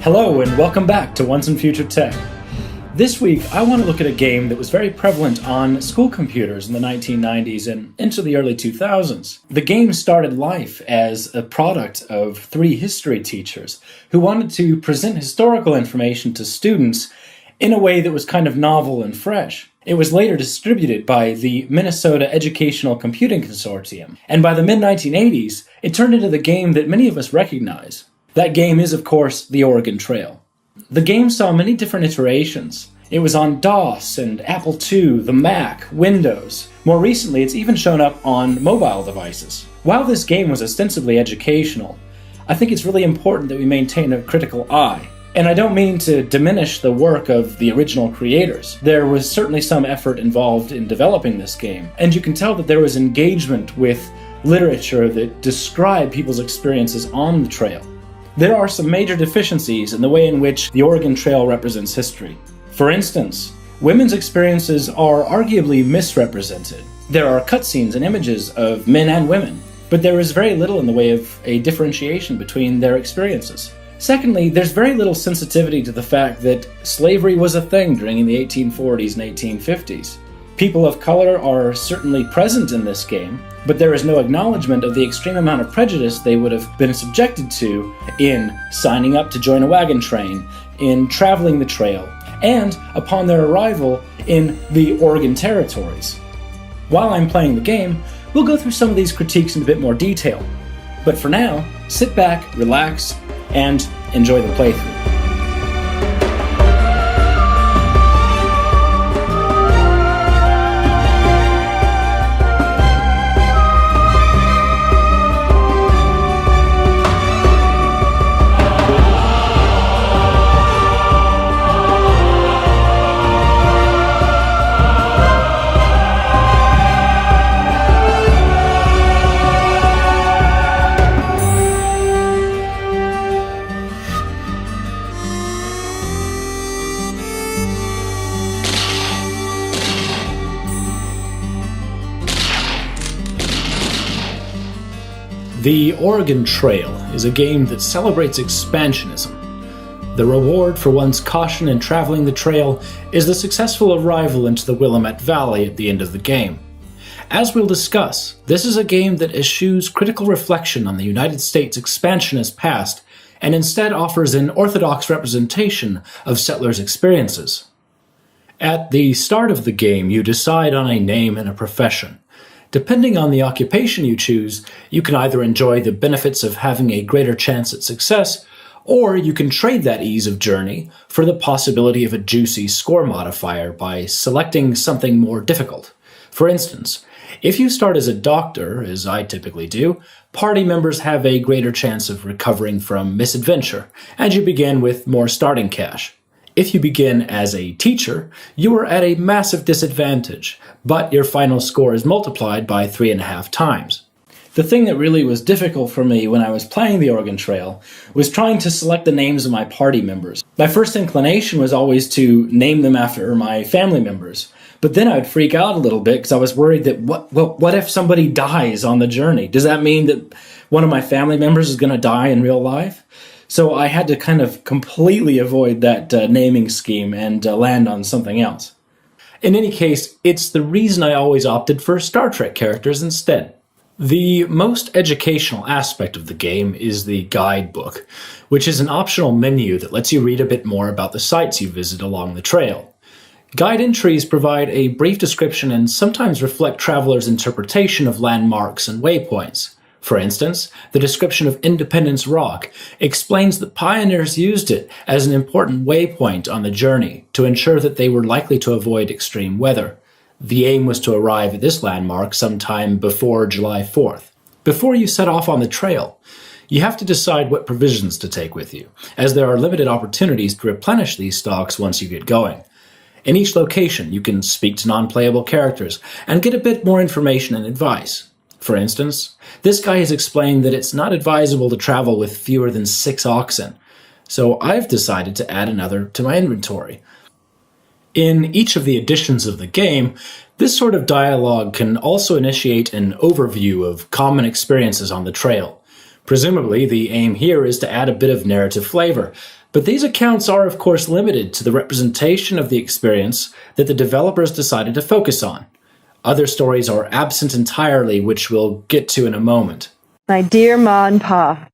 Hello and welcome back to Once in Future Tech. This week I want to look at a game that was very prevalent on school computers in the 1990s and into the early 2000s. The game started life as a product of three history teachers who wanted to present historical information to students in a way that was kind of novel and fresh. It was later distributed by the Minnesota Educational Computing Consortium, and by the mid-1980s it turned into the game that many of us recognize. That game is, of course, the Oregon Trail. The game saw many different iterations. It was on DOS and Apple II, the Mac, Windows. More recently, it's even shown up on mobile devices. While this game was ostensibly educational, I think it's really important that we maintain a critical eye. And I don't mean to diminish the work of the original creators. There was certainly some effort involved in developing this game, and you can tell that there was engagement with literature that described people's experiences on the trail. There are some major deficiencies in the way in which the Oregon Trail represents history. For instance, women's experiences are arguably misrepresented. There are cutscenes and images of men and women, but there is very little in the way of a differentiation between their experiences. Secondly, there's very little sensitivity to the fact that slavery was a thing during the 1840s and 1850s. People of color are certainly present in this game, but there is no acknowledgement of the extreme amount of prejudice they would have been subjected to in signing up to join a wagon train, in traveling the trail, and upon their arrival in the Oregon territories. While I'm playing the game, we'll go through some of these critiques in a bit more detail. But for now, sit back, relax, and enjoy the playthrough. The Oregon Trail is a game that celebrates expansionism. The reward for one's caution in traveling the trail is the successful arrival into the Willamette Valley at the end of the game. As we'll discuss, this is a game that eschews critical reflection on the United States' expansionist past and instead offers an orthodox representation of settlers' experiences. At the start of the game, you decide on a name and a profession. Depending on the occupation you choose, you can either enjoy the benefits of having a greater chance at success, or you can trade that ease of journey for the possibility of a juicy score modifier by selecting something more difficult. For instance, if you start as a doctor, as I typically do, party members have a greater chance of recovering from misadventure, and you begin with more starting cash. If you begin as a teacher, you are at a massive disadvantage, but your final score is multiplied by 3.5 times. The thing that really was difficult for me when I was playing the Oregon Trail was trying to select the names of my party members. My first inclination was always to name them after my family members, but then I would freak out a little bit because I was worried that what if somebody dies on the journey? Does that mean that one of my family members is going to die in real life? So I had to kind of completely avoid that naming scheme and land on something else. In any case, it's the reason I always opted for Star Trek characters instead. The most educational aspect of the game is the guidebook, which is an optional menu that lets you read a bit more about the sites you visit along the trail. Guide entries provide a brief description and sometimes reflect travelers' interpretation of landmarks and waypoints. For instance, the description of Independence Rock explains that pioneers used it as an important waypoint on the journey to ensure that they were likely to avoid extreme weather. The aim was to arrive at this landmark sometime before July 4th. Before you set off on the trail, you have to decide what provisions to take with you, as there are limited opportunities to replenish these stocks once you get going. In each location, you can speak to non-playable characters and get a bit more information and advice. For instance, this guy has explained that it's not advisable to travel with fewer than 6 oxen, so I've decided to add another to my inventory. In each of the editions of the game, this sort of dialogue can also initiate an overview of common experiences on the trail. Presumably, the aim here is to add a bit of narrative flavor, But these accounts are, of course, limited to the representation of the experience that the developers decided to focus on. Other stories are absent entirely, which we'll get to in a moment. My dear Ma and Pa,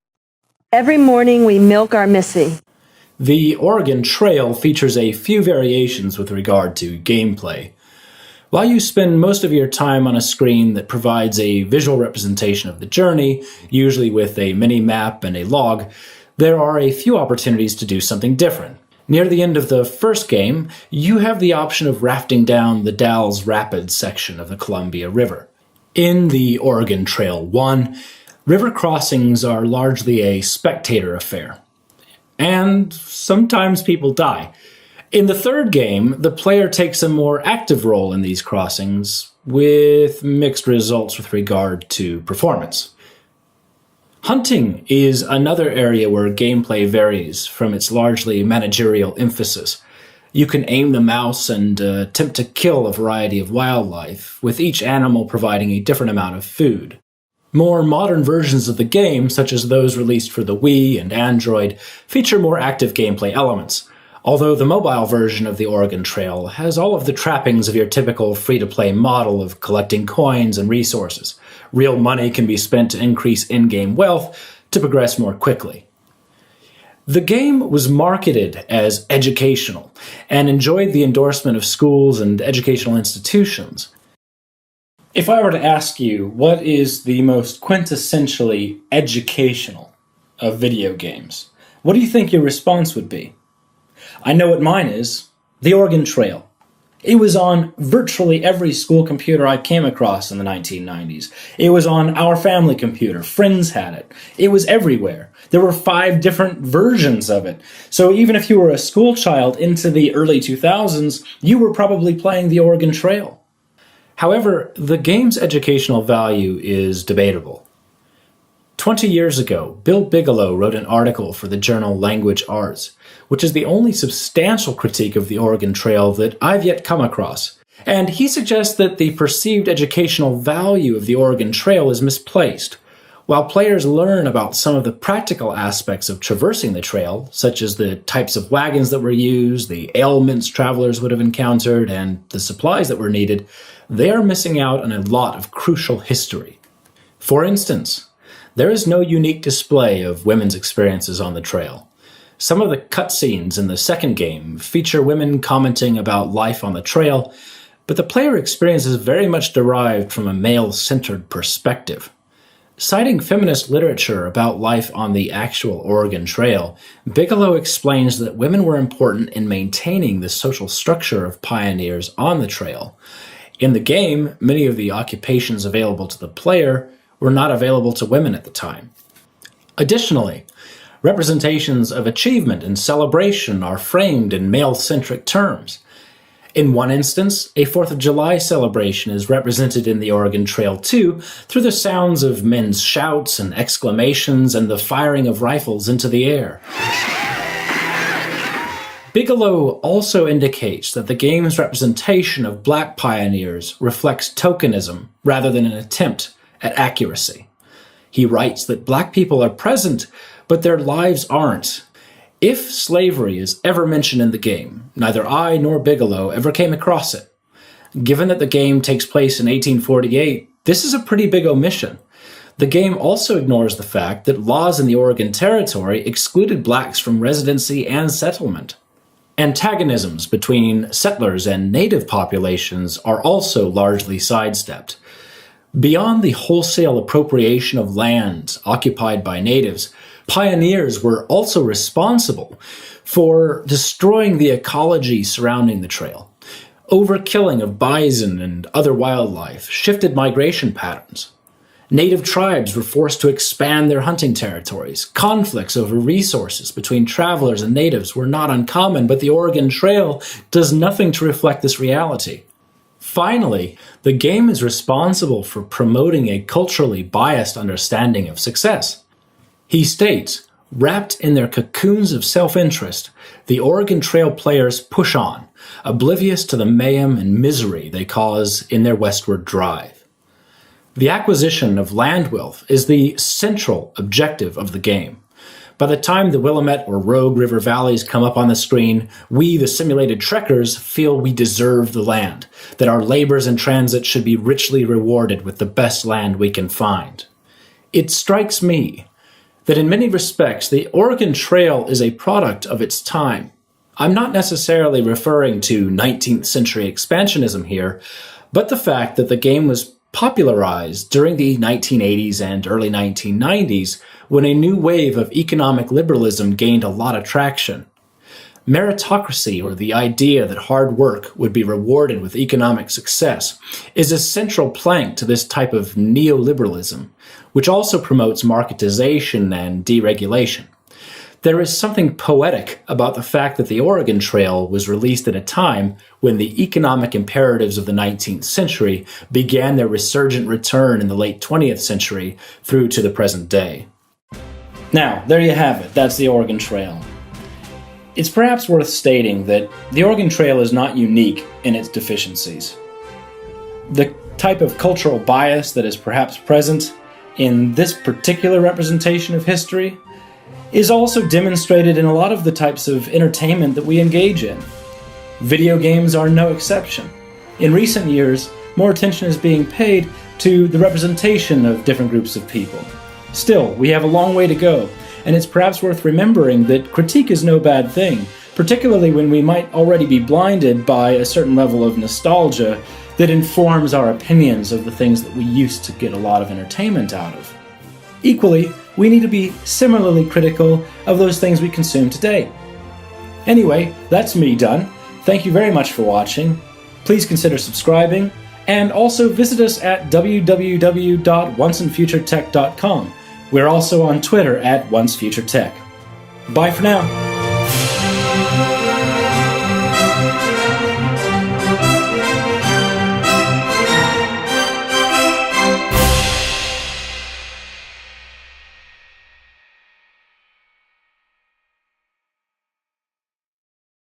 every morning we milk our Missy. The Oregon Trail features a few variations with regard to gameplay. While you spend most of your time on a screen that provides a visual representation of the journey, usually with a mini-map and a log, there are a few opportunities to do something different. Near the end of the first game, you have the option of rafting down the Dalles Rapids section of the Columbia River. In the Oregon Trail 1, river crossings are largely a spectator affair. And sometimes people die. In the third game, the player takes a more active role in these crossings, with mixed results with regard to performance. Hunting is another area where gameplay varies from its largely managerial emphasis. You can aim the mouse and attempt to kill a variety of wildlife, with each animal providing a different amount of food. More modern versions of the game, such as those released for the Wii and Android, feature more active gameplay elements, although the mobile version of the Oregon Trail has all of the trappings of your typical free-to-play model of collecting coins and resources. Real money can be spent to increase in-game wealth to progress more quickly. The game was marketed as educational and enjoyed the endorsement of schools and educational institutions. If I were to ask you, what is the most quintessentially educational of video games, what do you think your response would be? I know what mine is: the Oregon Trail. It was on virtually every school computer I came across in the 1990s. It was on our family computer. Friends had it. It was everywhere. There were 5 different versions of it. So even if you were a school child into the early 2000s, you were probably playing the Oregon Trail. However, the game's educational value is debatable. 20 years ago, Bill Bigelow wrote an article for the journal Language Arts, which is the only substantial critique of the Oregon Trail that I've yet come across. And he suggests that the perceived educational value of the Oregon Trail is misplaced. While players learn about some of the practical aspects of traversing the trail, such as the types of wagons that were used, the ailments travelers would have encountered, and the supplies that were needed, they are missing out on a lot of crucial history. For instance, there is no unique display of women's experiences on the trail. Some of the cutscenes in the second game feature women commenting about life on the trail, but the player experience is very much derived from a male-centered perspective. Citing feminist literature about life on the actual Oregon Trail, Bigelow explains that women were important in maintaining the social structure of pioneers on the trail. In the game, many of the occupations available to the player were not available to women at the time. Additionally, representations of achievement and celebration are framed in male-centric terms. In one instance, a 4th of July celebration is represented in the Oregon Trail 2 through the sounds of men's shouts and exclamations and the firing of rifles into the air. Bigelow also indicates that the game's representation of black pioneers reflects tokenism rather than an attempt at accuracy. He writes that black people are present, but their lives aren't. If slavery is ever mentioned in the game, neither I nor Bigelow ever came across it. Given that the game takes place in 1848, this is a pretty big omission. The game also ignores the fact that laws in the Oregon Territory excluded blacks from residency and settlement. Antagonisms between settlers and native populations are also largely sidestepped. Beyond the wholesale appropriation of land occupied by natives, pioneers were also responsible for destroying the ecology surrounding the trail. Overkilling of bison and other wildlife shifted migration patterns. Native tribes were forced to expand their hunting territories. Conflicts over resources between travelers and natives were not uncommon, but the Oregon Trail does nothing to reflect this reality. Finally, the game is responsible for promoting a culturally biased understanding of success. He states, wrapped in their cocoons of self-interest, the Oregon Trail players push on, oblivious to the mayhem and misery they cause in their westward drive. The acquisition of land wealth is the central objective of the game. By the time the Willamette or Rogue River valleys come up on the screen, we, the simulated trekkers, feel we deserve the land, that our labors in transit should be richly rewarded with the best land we can find. It strikes me that in many respects, the Oregon Trail is a product of its time. I'm not necessarily referring to 19th century expansionism here, but the fact that the game was popularized during the 1980s and early 1990s when a new wave of economic liberalism gained a lot of traction. Meritocracy, or the idea that hard work would be rewarded with economic success, is a central plank to this type of neoliberalism, which also promotes marketization and deregulation. There is something poetic about the fact that the Oregon Trail was released at a time when the economic imperatives of the 19th century began their resurgent return in the late 20th century through to the present day. Now, there you have it. That's the Oregon Trail. It's perhaps worth stating that the Oregon Trail is not unique in its deficiencies. The type of cultural bias that is perhaps present in this particular representation of history is also demonstrated in a lot of the types of entertainment that we engage in. Video games are no exception. In recent years, more attention is being paid to the representation of different groups of people. Still, we have a long way to go, and it's perhaps worth remembering that critique is no bad thing, particularly when we might already be blinded by a certain level of nostalgia that informs our opinions of the things that we used to get a lot of entertainment out of. Equally, we need to be similarly critical of those things we consume today. Anyway, that's me done. Thank you very much for watching. Please consider subscribing, and also visit us at www.onceinfuturetech.com. We're also on Twitter at OnceFutureTech. Bye for now.